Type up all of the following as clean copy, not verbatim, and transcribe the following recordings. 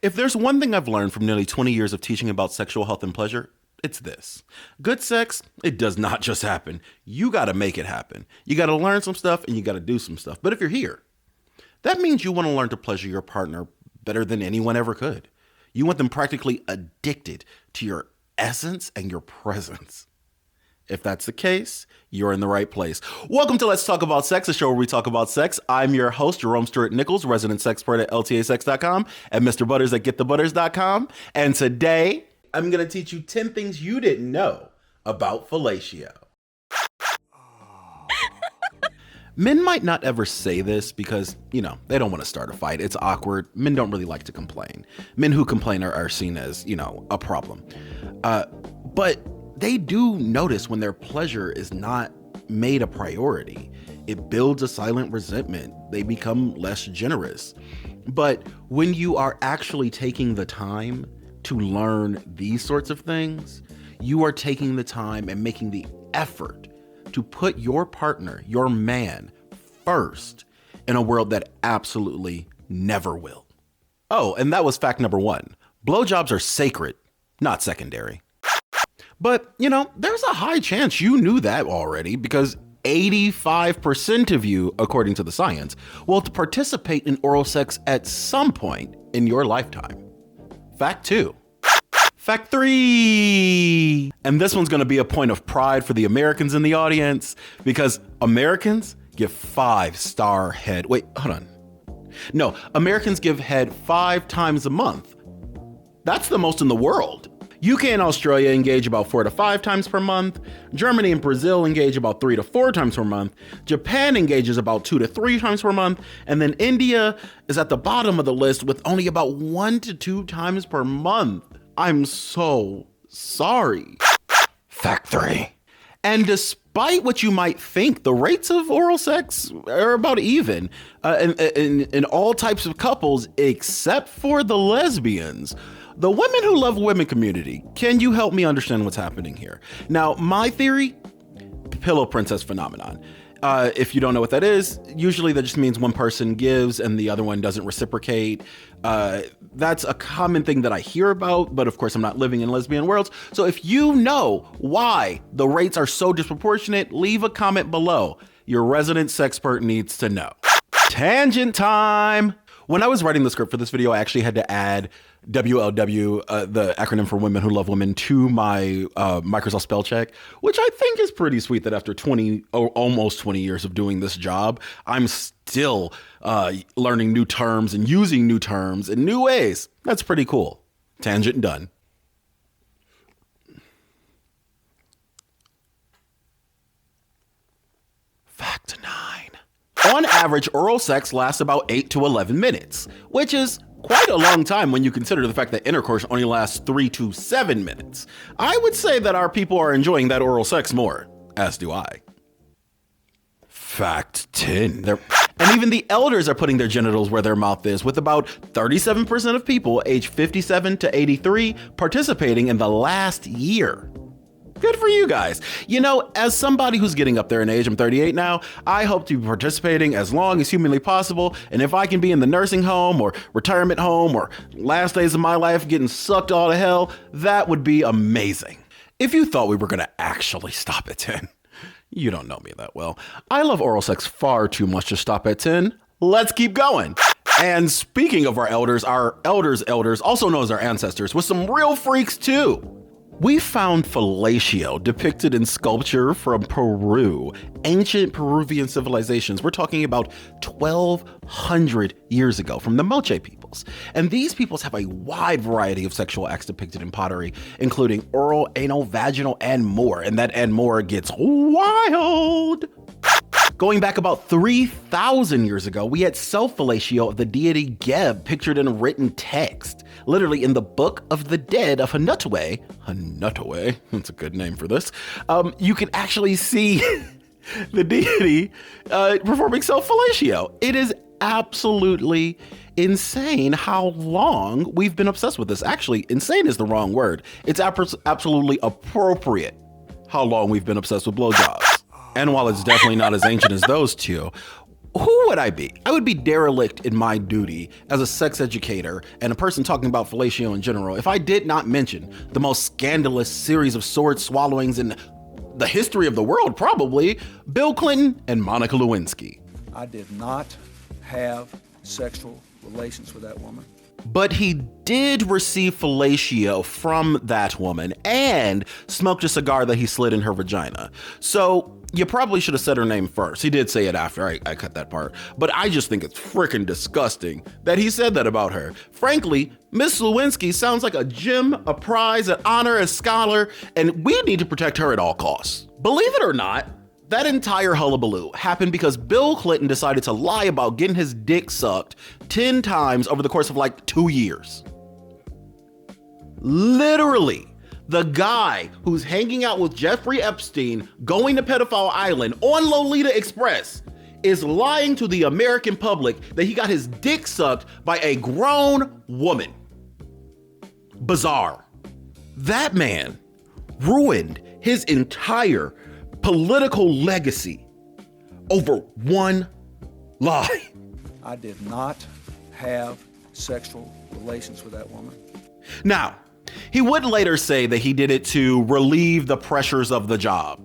If there's one thing I've learned from nearly 20 years of teaching about sexual health and pleasure, it's this. Good sex, it does not just happen. You got to make it happen. You got to learn some stuff and you got to do some stuff. But if you're here, that means you want to learn to pleasure your partner better than anyone ever could. You want them practically addicted to your essence and your presence. If that's the case, you're in the right place. Welcome to Let's Talk About Sex, a show where we talk about sex. I'm your host, Jerome Nichols, resident sexpert at ltasex.com and Mr. Butters at getthebutters.com. And today, I'm going to teach you 10 things you didn't know about fellatio. Men might not ever say this because, they don't want to start a fight. It's awkward. Men don't really like to complain. Men who complain are seen as, a problem. But they do notice when their pleasure is not made a priority. It builds a silent resentment. They become less generous. But when you are actually taking the time to learn these sorts of things, you are taking the time and making the effort to put your partner, your man, first in a world that absolutely never will. Oh, and that was fact number 1. Blowjobs are sacred, not secondary. But, there's a high chance you knew that already because 85% of you, according to the science, will participate in oral sex at some point in your lifetime. Fact 2. Fact 3. And this one's going to be a point of pride for the Americans in the audience because Americans give 5-star head. Wait, hold on. No, Americans give head 5 times a month. That's the most in the world. UK and Australia engage about 4 to 5 times per month. Germany and Brazil engage about 3 to 4 times per month. Japan engages about 2 to 3 times per month. And then India is at the bottom of the list with only about 1 to 2 times per month. I'm so sorry. Fact 3. And despite what you might think, the rates of oral sex are about even in all types of couples except for the lesbians. The women who love women community, can you help me understand what's happening here? Now, my theory, pillow princess phenomenon. If you don't know what that is, usually that just means one person gives and the other one doesn't reciprocate. That's a common thing that I hear about, but of course I'm not living in lesbian worlds. So if you know why the rates are so disproportionate, leave a comment below. Your resident sexpert needs to know. Tangent time. When I was writing the script for this video, I actually had to add WLW, the acronym for Women Who Love Women, to my Microsoft spell check, which I think is pretty sweet that after almost 20 years of doing this job, I'm still learning new terms and using new terms in new ways. That's pretty cool. Tangent done. Fact 9. On average, oral sex lasts about 8 to 11 minutes, which is quite a long time when you consider the fact that intercourse only lasts 3 to 7 minutes. I would say that our people are enjoying that oral sex more, as do I. Fact 10. And even the elders are putting their genitals where their mouth is, with about 37% of people aged 57 to 83 participating in the last year. Good for you guys. As somebody who's getting up there in age, I'm 38 now, I hope to be participating as long as humanly possible. And if I can be in the nursing home or retirement home or last days of my life getting sucked all to hell, that would be amazing. If you thought we were going to actually stop at 10, you don't know me that well. I love oral sex far too much to stop at 10. Let's keep going. And speaking of our elders, also known as our ancestors, with some real freaks too. We found fellatio depicted in sculpture from Peru, ancient Peruvian civilizations. We're talking about 1,200 years ago from the Moche peoples. And these peoples have a wide variety of sexual acts depicted in pottery, including oral, anal, vaginal, and more. And that and more gets wild. Going back about 3,000 years ago, we had self-fellatio of the deity Geb pictured in a written text, literally in the Book of the Dead of Hanutwe, that's a good name for this, you can actually see the deity performing self-fellatio. It is absolutely insane how long we've been obsessed with this. Actually, insane is the wrong word. It's absolutely appropriate how long we've been obsessed with blowjobs. And while it's definitely not as ancient as those two, who would I be? I would be derelict in my duty as a sex educator and a person talking about fellatio in general if I did not mention the most scandalous series of sword swallowings in the history of the world, probably, Bill Clinton and Monica Lewinsky. I did not have sexual relations with that woman. But he did receive fellatio from that woman and smoked a cigar that he slid in her vagina. So you probably should have said her name first. He did say it after. I cut that part. But I just think it's freaking disgusting that he said that about her. Frankly, Miss Lewinsky sounds like a gem, a prize, an honor, a scholar, and we need to protect her at all costs. Believe it or not, that entire hullabaloo happened because Bill Clinton decided to lie about getting his dick sucked 10 times over the course of like 2 years. Literally, the guy who's hanging out with Jeffrey Epstein, going to Pedophile Island on Lolita Express, is lying to the American public that he got his dick sucked by a grown woman. Bizarre. That man ruined his entire political legacy over one lie. I did not have sexual relations with that woman. Now, he would later say that he did it to relieve the pressures of the job.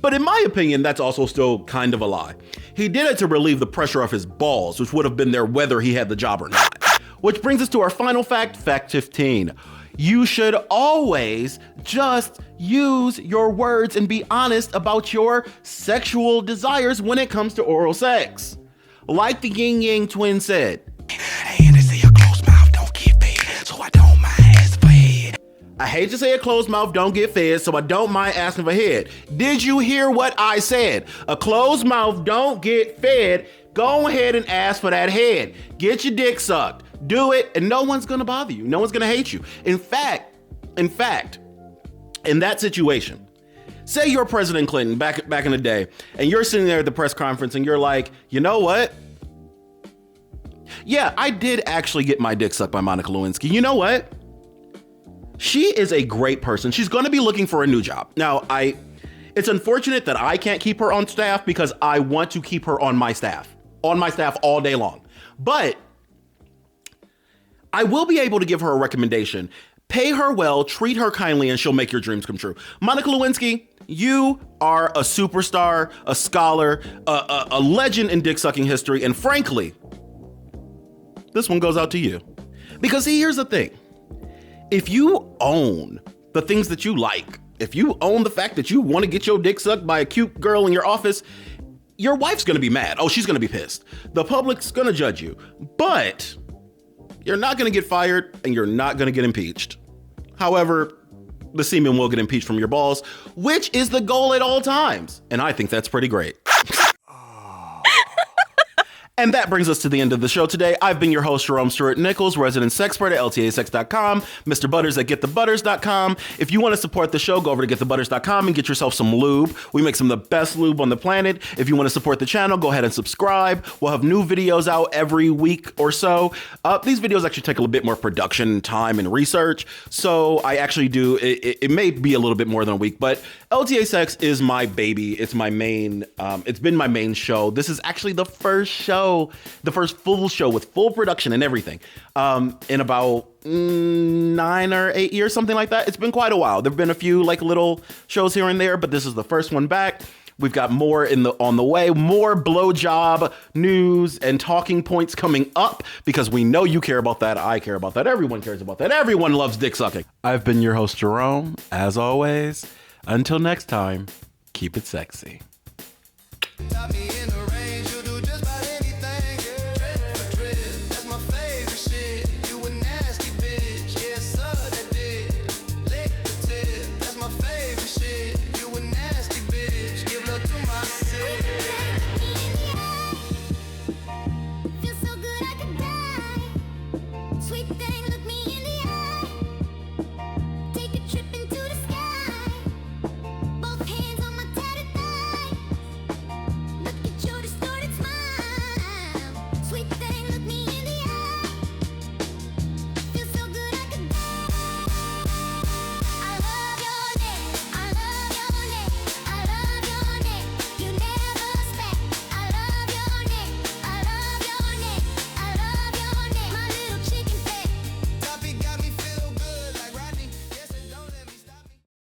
But in my opinion, that's also still kind of a lie. He did it to relieve the pressure of his balls, which would have been there whether he had the job or not. Which brings us to our final fact, fact 15. You should always just use your words and be honest about your sexual desires when it comes to oral sex. Like the Yin Yang twin said, and they say a closed mouth don't get fed, so I don't mind asking for head. I hate to say a closed mouth don't get fed, so I don't mind asking for head. Did you hear what I said? A closed mouth don't get fed. Go ahead and ask for that head. Get your dick sucked. Do it, and no one's gonna bother you. No one's gonna hate you. In fact, in that situation, say you're President Clinton back in the day, and you're sitting there at the press conference and you're like, you know what? Yeah, I did actually get my dick sucked by Monica Lewinsky. You know what? She is a great person. She's gonna be looking for a new job. Now, it's unfortunate that I can't keep her on staff because I want to keep her on my staff all day long. But I will be able to give her a recommendation. Pay her well, treat her kindly, and she'll make your dreams come true. Monica Lewinsky, you are a superstar, a scholar, a legend in dick-sucking history, and frankly, this one goes out to you. Because see, here's the thing. If you own the things that you like, if you own the fact that you want to get your dick sucked by a cute girl in your office, your wife's gonna be mad. Oh, she's gonna be pissed. The public's gonna judge you. But you're not gonna get fired and you're not gonna get impeached. However, the semen will get impeached from your balls, which is the goal at all times. And I think that's pretty great. And that brings us to the end of the show today. I've been your host, Jerome Nichols, resident sexpert at ltasex.com, Mr. Butters at getthebutters.com. If you want to support the show, go over to getthebutters.com and get yourself some lube. We make some of the best lube on the planet. If you want to support the channel, go ahead and subscribe. We'll have new videos out every week or so. These videos actually take a little bit more production time and research. So I actually do, it may be a little bit more than a week, but LTA Sex is my baby. It's my main, it's been my main show. This is actually the first show, the first full show with full production and everything, in about 9 or 8 years, something like that. It's been quite a while. There've been a few like little shows here and there, but this is the first one back. We've got more on the way, more blowjob news and talking points coming up because we know you care about that. I care about that. Everyone cares about that. Everyone loves dick sucking. I've been your host, Jerome. As always, until next time, keep it sexy. Sweet